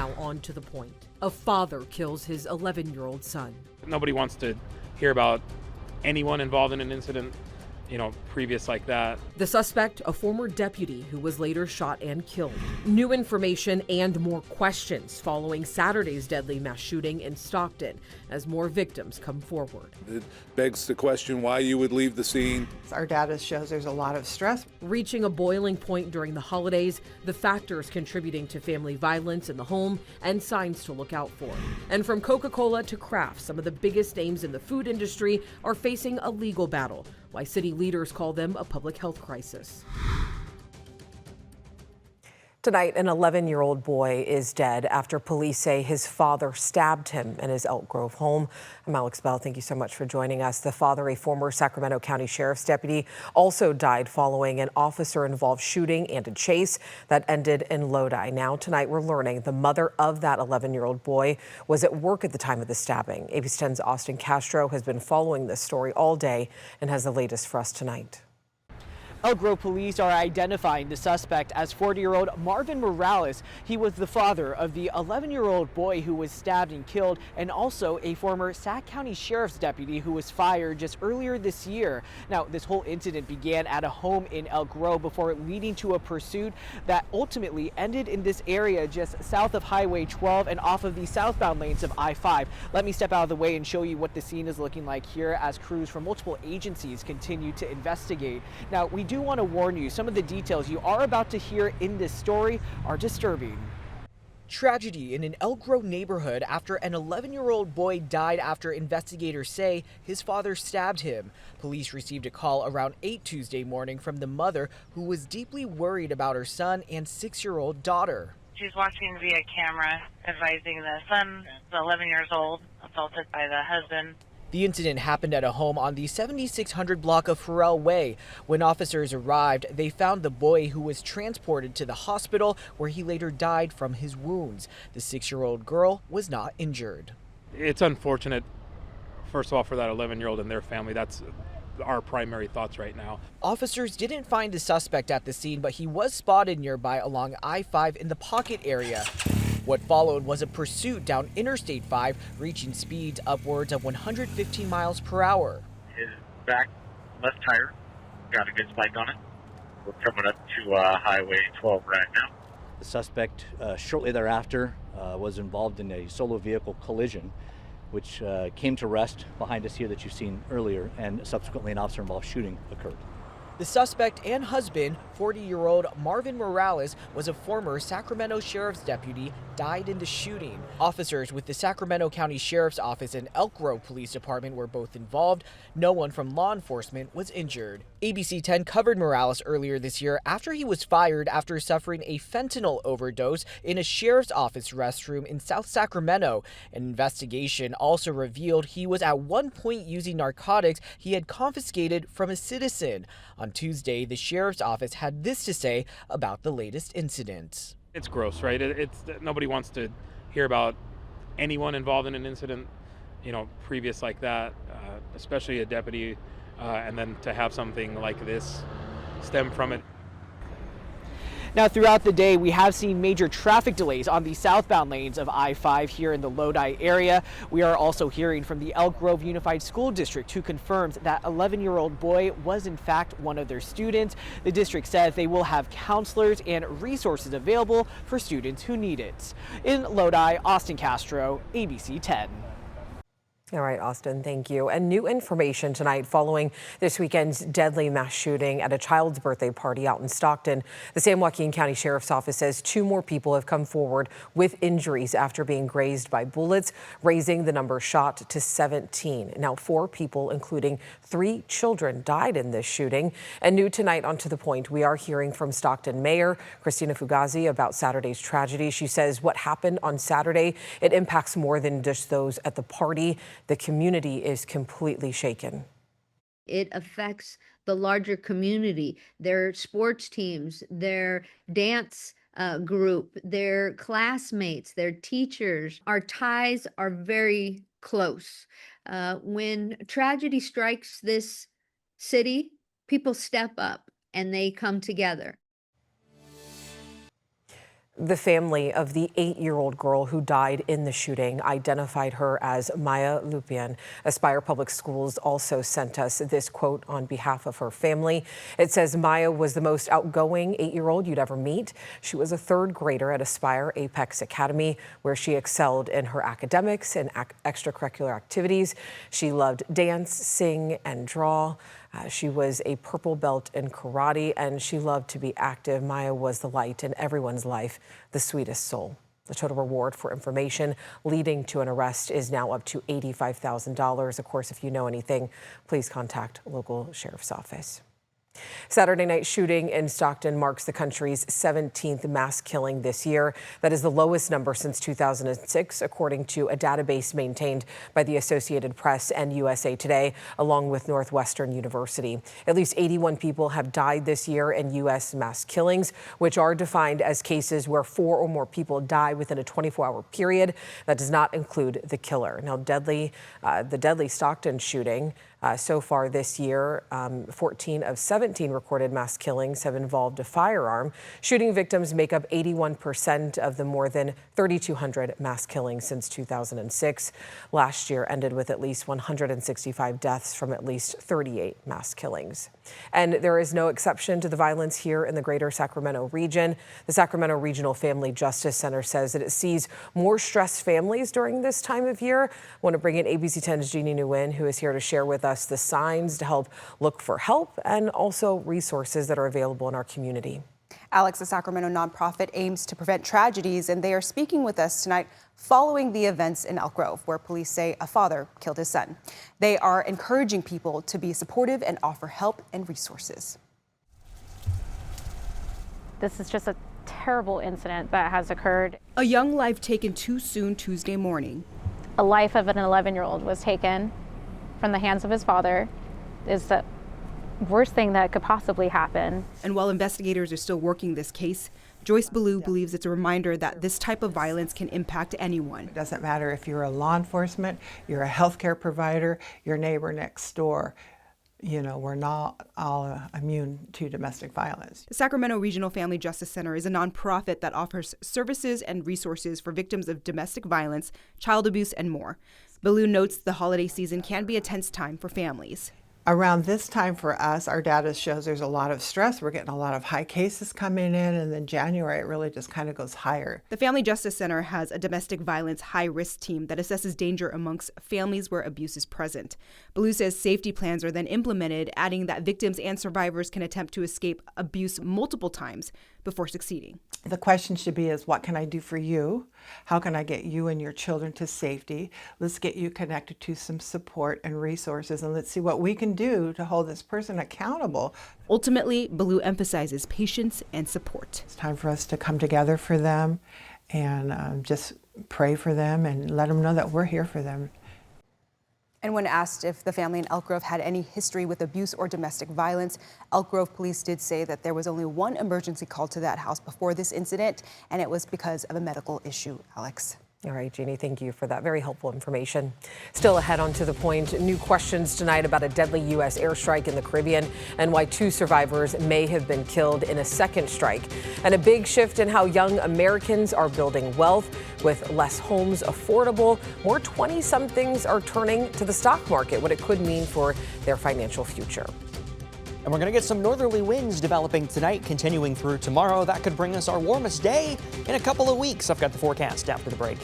Now on to the point. A father kills his 11-year-old son. Nobody wants to hear about anyone involved in an incident, previous like that. The suspect, a former deputy who was later shot and killed. New information and more questions following Saturday's deadly mass shooting in Stockton as more victims come forward. It begs the question why you would leave the scene. Our data shows there's a lot of stress. Reaching a boiling point during the holidays, the factors contributing to family violence in the home, and signs to look out for. And from Coca-Cola to Kraft, some of the biggest names in the food industry are facing a legal battle, why city leaders call them a public health crisis. Tonight, an 11-year-old boy is dead after police say his father stabbed him in his Elk Grove home. I'm Alex Bell. Thank you so much for joining us. The father, a former Sacramento County Sheriff's deputy, also died following an officer-involved shooting and a chase that ended in Lodi. Now, tonight, we're learning the mother of that 11-year-old boy was at work at the time of the stabbing. ABC 10's Austin Castro has been following this story all day and has the latest for us tonight. Elk Grove police are identifying the suspect as 40-year-old Marvin Morales. He was the father of the 11-year-old boy who was stabbed and killed, and also a former Sac County Sheriff's deputy who was fired just earlier this year. Now, this whole incident began at a home in Elk Grove before leading to a pursuit that ultimately ended in this area just south of Highway 12 and off of the southbound lanes of I-5. Let me step out of the way and show you what the scene is looking like here as crews from multiple agencies continue to investigate. Now, we do want to warn you, some of the details you are about to hear in this story are disturbing. Tragedy in an Elk Grove neighborhood after an 11-year-old boy died after investigators say his father stabbed him. Police received a call around 8 Tuesday morning from the mother who was deeply worried about her son and 6-year-old daughter. She's watching via camera, advising the son, 11 years old, assaulted by the husband. The incident happened at a home on the 7600 block of Farrell Way. When officers arrived, they found the boy who was transported to the hospital where he later died from his wounds. The 6-year-old girl was not injured. It's unfortunate, first of all, for that 11-year-old and their family. That's our primary thoughts right now. Officers didn't find the suspect at the scene, but he was spotted nearby along I-5 in the Pocket area. What followed was a pursuit down Interstate 5, reaching speeds upwards of 115 miles per hour. His back left tire got a good spike on it. We're coming up to Highway 12 right now. The suspect shortly thereafter was involved in a solo vehicle collision, which came to rest behind us here that you've seen earlier, and subsequently an officer-involved shooting occurred. The suspect and husband, 40-year-old Marvin Morales, was a former Sacramento Sheriff's deputy, died in the shooting. Officers with the Sacramento County Sheriff's Office and Elk Grove Police Department were both involved. No one from law enforcement was injured. ABC 10 covered Morales earlier this year after he was fired after suffering a fentanyl overdose in a sheriff's office restroom in South Sacramento. An investigation also revealed he was at one point using narcotics he had confiscated from a citizen. On Tuesday, the sheriff's office had this to say about the latest incident. It's gross, right? Nobody wants to hear about anyone involved in an incident, previous like that, especially a deputy, and then to have something like this stem from it. Now, throughout the day, we have seen major traffic delays on the southbound lanes of I-5 here in the Lodi area. We are also hearing from the Elk Grove Unified School District, who confirms that 11-year-old boy was in fact one of their students. The district says they will have counselors and resources available for students who need it. In Lodi, Austin Castro, ABC 10. All right, Austin, thank you. And new information tonight following this weekend's deadly mass shooting at a child's birthday party out in Stockton. The San Joaquin County Sheriff's Office says 2 more people have come forward with injuries after being grazed by bullets, raising the number shot to 17. Now, 4 people, including 3 children, died in this shooting. And new tonight on To The Point, we are hearing from Stockton Mayor Christina Fugazi about Saturday's tragedy. She says what happened on Saturday, it impacts more than just those at the party. The community is completely shaken. It affects the larger community, their sports teams, their dance group, their classmates, their teachers. Our ties are very close. When tragedy strikes this city, people step up and they come together. The family of the 8-year-old girl who died in the shooting identified her as Maya Lupian. Aspire Public Schools also sent us this quote on behalf of her family. It says Maya was the most outgoing 8-year-old you'd ever meet. She was a 3rd grader at Aspire Apex Academy, where she excelled in her academics and extracurricular activities. She loved dance, sing, and draw. She was a purple belt in karate, and she loved to be active. Maya was the light in everyone's life, the sweetest soul. The total reward for information leading to an arrest is now up to $85,000. Of course, if you know anything, please contact local sheriff's office. Saturday night shooting in Stockton marks the country's 17th mass killing this year. That is the lowest number since 2006, according to a database maintained by the Associated Press and USA Today, along with Northwestern University. At least 81 people have died this year in U.S. mass killings, which are defined as cases where 4 or more people die within a 24-hour period. That does not include the killer. Now, the deadly Stockton shooting so far this year, 14 of 17 recorded mass killings have involved a firearm. Shooting victims make up 81% of the more than 3,200 mass killings since 2006. Last year ended with at least 165 deaths from at least 38 mass killings. And there is no exception to the violence here in the greater Sacramento region. The Sacramento Regional Family Justice Center says that it sees more stressed families during this time of year. I want to bring in ABC 10's Jeannie Nguyen, who is here to share with us the signs to help look for help and also resources that are available in our community. Alex, the Sacramento nonprofit aims to prevent tragedies, and they are speaking with us tonight following the events in Elk Grove, where police say a father killed his son. They are encouraging people to be supportive and offer help and resources. This is just a terrible incident that has occurred. A young life taken too soon Tuesday morning. A life of an 11-year-old was taken from the hands of his father. Is the worst thing that could possibly happen. And while investigators are still working this case, Joyce Ballou believes it's a reminder that this type of violence can impact anyone. It doesn't matter if you're a law enforcement, you're a healthcare provider, your neighbor next door. You know, we're not all immune to domestic violence. The Sacramento Regional Family Justice Center is a nonprofit that offers services and resources for victims of domestic violence, child abuse, and more. Ballou notes the holiday season can be a tense time for families. Around this time for us, our data shows there's a lot of stress. We're getting a lot of high cases coming in, and then January, it really just kind of goes higher. The Family Justice Center has a domestic violence high-risk team that assesses danger amongst families where abuse is present. Ballou says safety plans are then implemented, adding that victims and survivors can attempt to escape abuse multiple times before succeeding. The question should be is, what can I do for you? How can I get you and your children to safety? Let's get you connected to some support and resources, and let's see what we can do to hold this person accountable. Ultimately, Ballou emphasizes patience and support. It's time for us to come together for them and just pray for them and let them know that we're here for them. And when asked if the family in Elk Grove had any history with abuse or domestic violence, Elk Grove police did say that there was only one emergency call to that house before this incident, and it was because of a medical issue. Alex. All right, Jeannie, thank you for that very helpful information. Still ahead on To the Point, new questions tonight about a deadly U.S. airstrike in the Caribbean and why 2 survivors may have been killed in a second strike. And a big shift in how young Americans are building wealth. With less homes affordable, more 20-somethings are turning to the stock market, what it could mean for their financial future. And we're going to get some northerly winds developing tonight, continuing through tomorrow. That could bring us our warmest day in a couple of weeks. I've got the forecast after the break.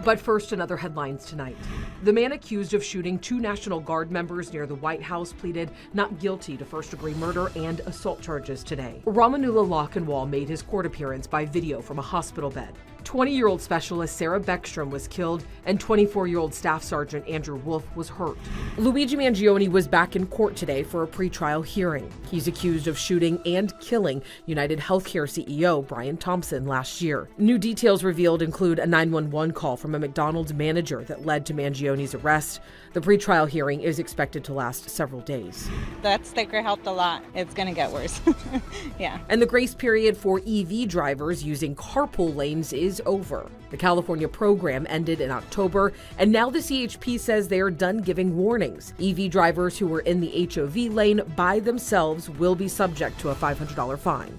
But first, another headlines tonight. The man accused of shooting 2 National Guard members near the White House pleaded not guilty to first-degree murder and assault charges today. Ramanullah Lochinwall made his court appearance by video from a hospital bed. 20-year-old specialist Sarah Beckstrom was killed, and 24-year-old Staff Sergeant Andrew Wolf was hurt. Luigi Mangione was back in court today for a pretrial hearing. He's accused of shooting and killing United Healthcare CEO Brian Thompson last year. New details revealed include a 911 call from a McDonald's manager that led to Mangione's arrest. The pretrial hearing is expected to last several days. That sticker helped a lot. It's going to get worse. Yeah. And the grace period for EV drivers using carpool lanes is over. The California program ended in October, and now the CHP says they are done giving warnings. EV drivers who were in the HOV lane by themselves will be subject to a $500 fine.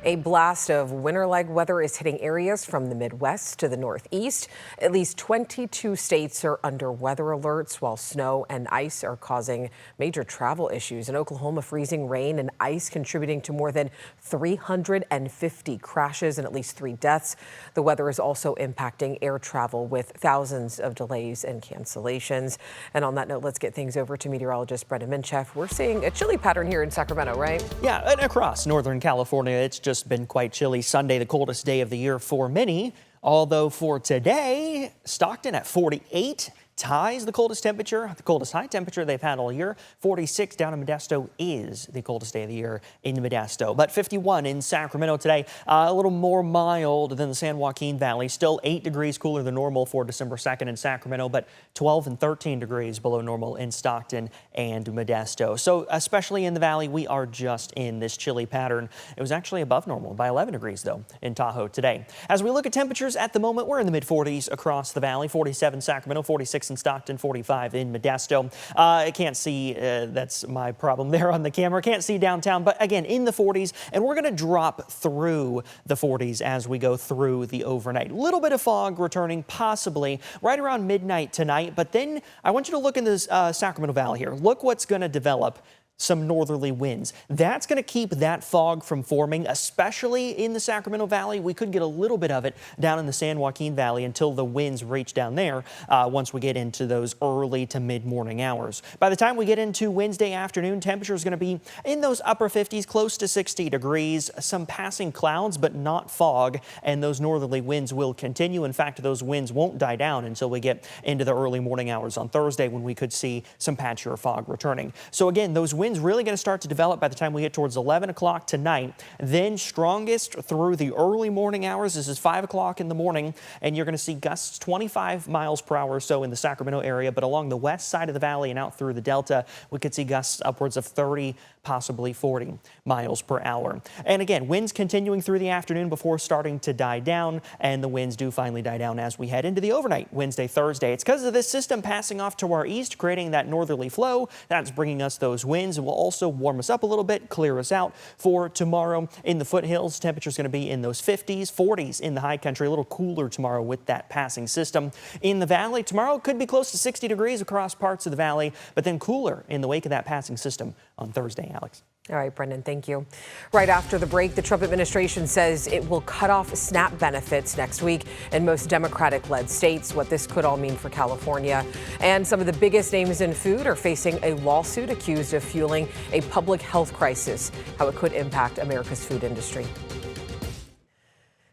A blast of winter-like weather is hitting areas from the Midwest to the Northeast. At least 22 states are under weather alerts, while snow and ice are causing major travel issues. In Oklahoma, freezing rain and ice contributing to more than 350 crashes and at least 3 deaths. The weather is also impacting air travel with thousands of delays and cancellations. And on that note, let's get things over to meteorologist Brendan Minchef. We're seeing a chilly pattern here in Sacramento, right? Yeah, and across Northern California, it's just been quite chilly. Sunday, the coldest day of the year for many. Although for today, Stockton at 48 ties the coldest temperature, the coldest high temperature they've had all year. 46 down in Modesto is the coldest day of the year in Modesto. But 51 in Sacramento today, a little more mild than the San Joaquin Valley. Still 8 degrees cooler than normal for December 2nd in Sacramento, but 12 and 13 degrees below normal in Stockton and Modesto. So especially in the valley, we are just in this chilly pattern. It was actually above normal by 11 degrees though in Tahoe today. As we look at temperatures at the moment, we're in the mid 40s across the valley. 47 Sacramento, 46 in Stockton, 45 in Modesto. I can't see, that's my problem there on the camera. Can't see downtown, but again, in the 40s, and we're going to drop through the 40s as we go through the overnight. Little bit of fog returning possibly right around midnight tonight, but then I want you to look in the Sacramento Valley here. Look what's going to develop. Some northerly winds. That's going to keep that fog from forming, especially in the Sacramento Valley. We could get a little bit of it down in the San Joaquin Valley until the winds reach down there once we get into those early to mid-morning hours. By the time we get into Wednesday afternoon, temperature is going to be in those upper 50s, close to 60 degrees. Some passing clouds, but not fog, and those northerly winds will continue. In fact, those winds won't die down until we get into the early morning hours on Thursday when we could see some patchier fog returning. So again, those winds really going to start to develop by the time we get towards 11 o'clock tonight, then strongest through the early morning hours. This is 5 o'clock in the morning, and you're going to see gusts 25 miles per hour or so in the Sacramento area, but along the west side of the valley and out through the Delta, we could see gusts upwards of 30, possibly 40 miles per hour. And again, winds continuing through the afternoon before starting to die down, and the winds do finally die down as we head into the overnight Wednesday, Thursday. It's because of this system passing off to our east, creating that northerly flow. That's bringing us those winds. It will also warm us up a little bit, clear us out for tomorrow. In the foothills, temperature is going to be in those 50s, 40s in the high country, a little cooler tomorrow with that passing system. In the valley, tomorrow could be close to 60 degrees across parts of the valley, but then cooler in the wake of that passing system on Thursday, Alex. All right, Brendan, thank you. Right after the break, the Trump administration says it will cut off SNAP benefits next week in most Democratic-led states, what this could all mean for California. And some of the biggest names in food are facing a lawsuit accused of fueling a public health crisis, how it could impact America's food industry.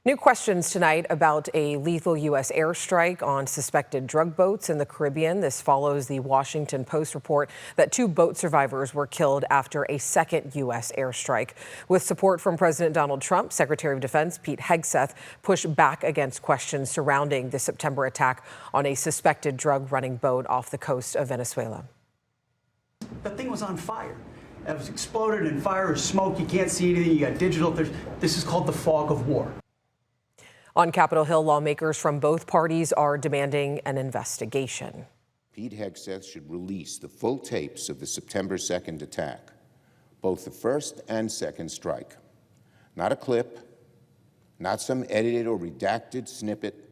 New questions tonight about a lethal U.S. airstrike on suspected drug boats in the Caribbean. This follows the Washington Post report that 2 boat survivors were killed after a second U.S. airstrike. With support from President Donald Trump, Secretary of Defense Pete Hegseth pushed back against questions surrounding the September attack on a suspected drug-running boat off the coast of Venezuela. That thing was on fire. It was exploded and fire or smoke. You can't see anything. You got digital. This is called the fog of war. On Capitol Hill, lawmakers from both parties are demanding an investigation. Pete Hegseth should release the full tapes of the September 2nd attack, both the first and second strike. Not a clip, not some edited or redacted snippet.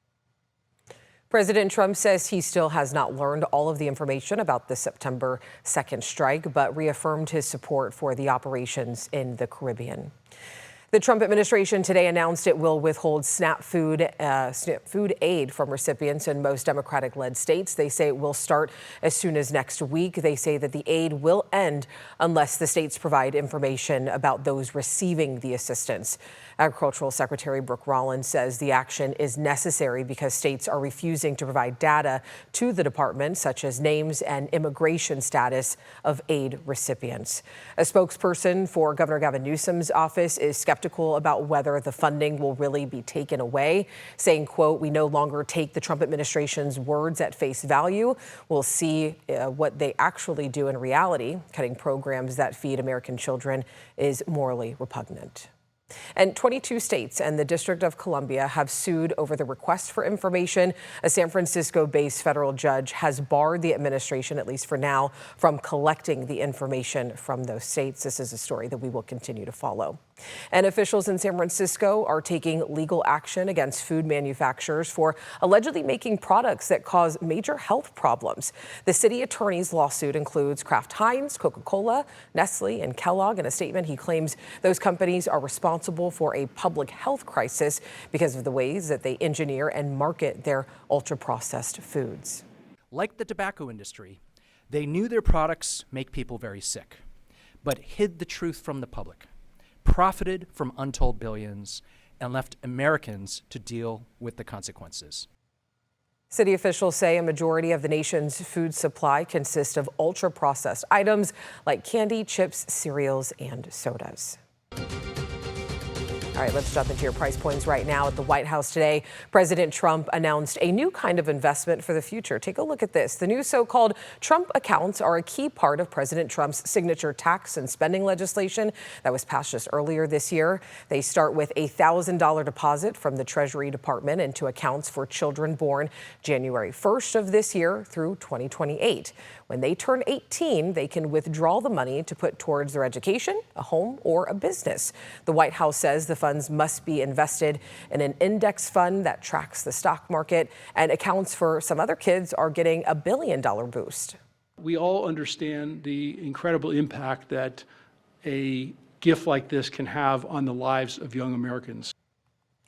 President Trump says he still has not learned all of the information about the September 2nd strike, but reaffirmed his support for the operations in the Caribbean. The Trump administration today announced it will withhold SNAP food aid from recipients in most Democratic-led states. They say it will start as soon as next week. They say that the aid will end unless the states provide information about those receiving the assistance. Agricultural Secretary Brooke Rollins says the action is necessary because states are refusing to provide data to the department, such as names and immigration status of aid recipients. A spokesperson for Governor Gavin Newsom's office is skeptical about whether the funding will really be taken away, saying, quote, "We no longer take the Trump administration's words at face value. We'll see what they actually do in reality. Cutting programs that feed American children is morally repugnant." And 22 states and the District of Columbia have sued over the request for information. A San Francisco-based federal judge has barred the administration, at least for now, from collecting the information from those states. This is a story that we will continue to follow. And officials in San Francisco are taking legal action against food manufacturers for allegedly making products that cause major health problems. The city attorney's lawsuit includes Kraft Heinz, Coca-Cola, Nestle, and Kellogg. In a statement, he claims those companies are responsible for a public health crisis because of the ways that they engineer and market their ultra-processed foods. Like the tobacco industry, they knew their products make people very sick, but hid the truth from the public, profited from untold billions, and left Americans to deal with the consequences. City officials say a majority of the nation's food supply consists of ultra-processed items like candy, chips, cereals, and sodas. All right, let's jump into your price points right now. At the White House today, President Trump announced a new kind of investment for the future. Take a look at this. The new so-called Trump accounts are a key part of President Trump's signature tax and spending legislation that was passed just earlier this year. They start with a $1,000 deposit from the Treasury Department into accounts for children born January 1st of this year through 2028. When they turn 18, they can withdraw the money to put towards their education, a home, or a business. The White House says the funds must be invested in an index fund that tracks the stock market, and accounts for some other kids are getting a $1 billion boost. We all understand the incredible impact that a gift like this can have on the lives of young Americans.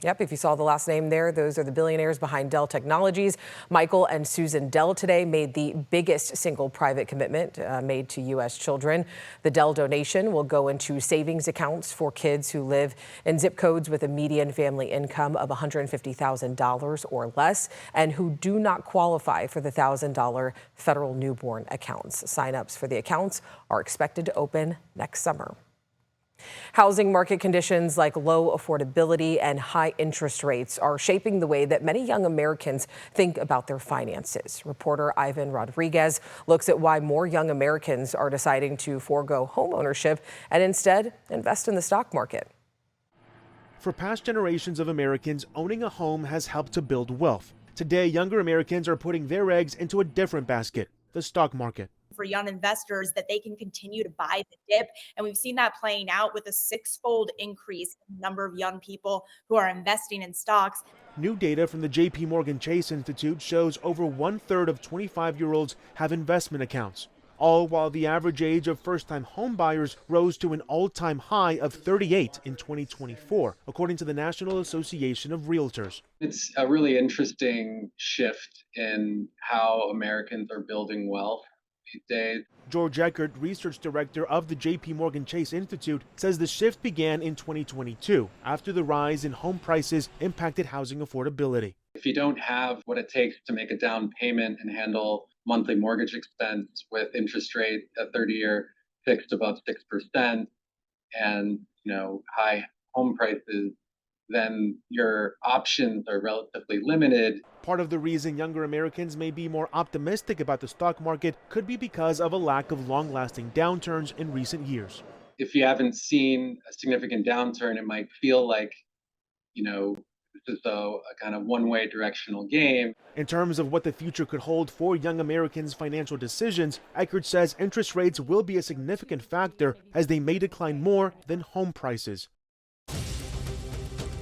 Yep, if you saw the last name there, those are the billionaires behind Dell Technologies. Michael and Susan Dell today made the biggest single private commitment made to U.S. children. The Dell donation will go into savings accounts for kids who live in zip codes with a median family income of $150,000 or less and who do not qualify for the $1,000 federal newborn accounts. Signups for the accounts are expected to open next summer. Housing market conditions like low affordability and high interest rates are shaping the way that many young Americans think about their finances. Reporter Ivan Rodriguez looks at why more young Americans are deciding to forego home ownership and instead invest in the stock market. For past generations of Americans, owning a home has helped to build wealth. Today, younger Americans are putting their eggs into a different basket, the stock market. For young investors, that they can continue to buy the dip. And we've seen that playing out with a 6-fold increase in the number of young people who are investing in stocks. New data from the J.P. Morgan Chase Institute shows over 1/3 of 25-year-olds have investment accounts, all while the average age of first-time home buyers rose to an all-time high of 38 in 2024, according to the National Association of Realtors. It's a really interesting shift in how Americans are building wealth these days. George Eckert, research director of the J.P. Morgan Chase Institute, says the shift began in 2022 after the rise in home prices impacted housing affordability. If you don't have what it takes to make a down payment and handle monthly mortgage expense with interest rate at 30-year fixed above 6% and high home prices, then your options are relatively limited. Part of the reason younger Americans may be more optimistic about the stock market could be because of a lack of long-lasting downturns in recent years. If you haven't seen a significant downturn, it might feel like, this is a kind of one-way directional game. In terms of what the future could hold for young Americans' financial decisions, Eckert says interest rates will be a significant factor as they may decline more than home prices.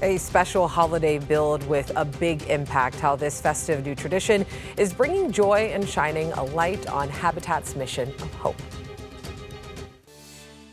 A special holiday build with a big impact. How this festive new tradition is bringing joy and shining a light on Habitat's mission of hope.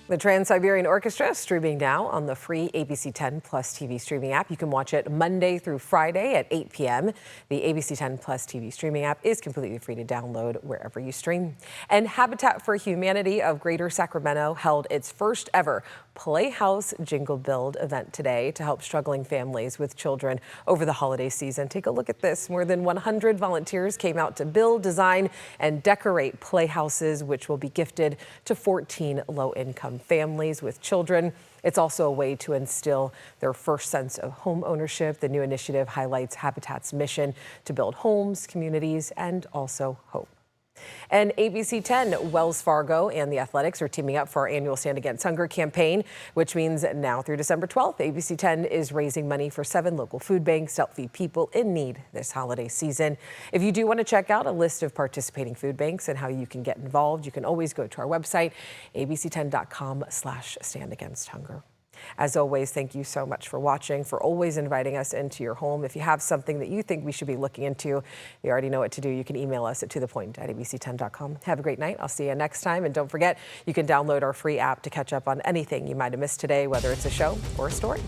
The Trans-Siberian Orchestra streaming now on the free ABC 10 Plus TV streaming app. You can watch it Monday through Friday at 8 p.m. The ABC 10 Plus TV streaming app is completely free to download wherever you stream. And Habitat for Humanity of Greater Sacramento held its first ever Playhouse Jingle Build event today to help struggling families with children over the holiday season. Take a look at this. More than 100 volunteers came out to build, design, and decorate playhouses, which will be gifted to 14 low-income families with children. It's also a way to instill their first sense of home ownership. The new initiative highlights Habitat's mission to build homes, communities, and also hope. And ABC 10, Wells Fargo, and the Athletics are teaming up for our annual Stand Against Hunger campaign, which means now through December 12th, ABC 10 is raising money for 7 local food banks to help feed people in need this holiday season. If you do want to check out a list of participating food banks and how you can get involved, you can always go to our website, abc10.com/standagainsthunger. As always, thank you so much for watching, for always inviting us into your home. If you have something that you think we should be looking into, you already know what to do. You can email us at tothepoint@abc10.com. Have a great night. I'll see you next time. And don't forget, you can download our free app to catch up on anything you might have missed today, whether it's a show or a story.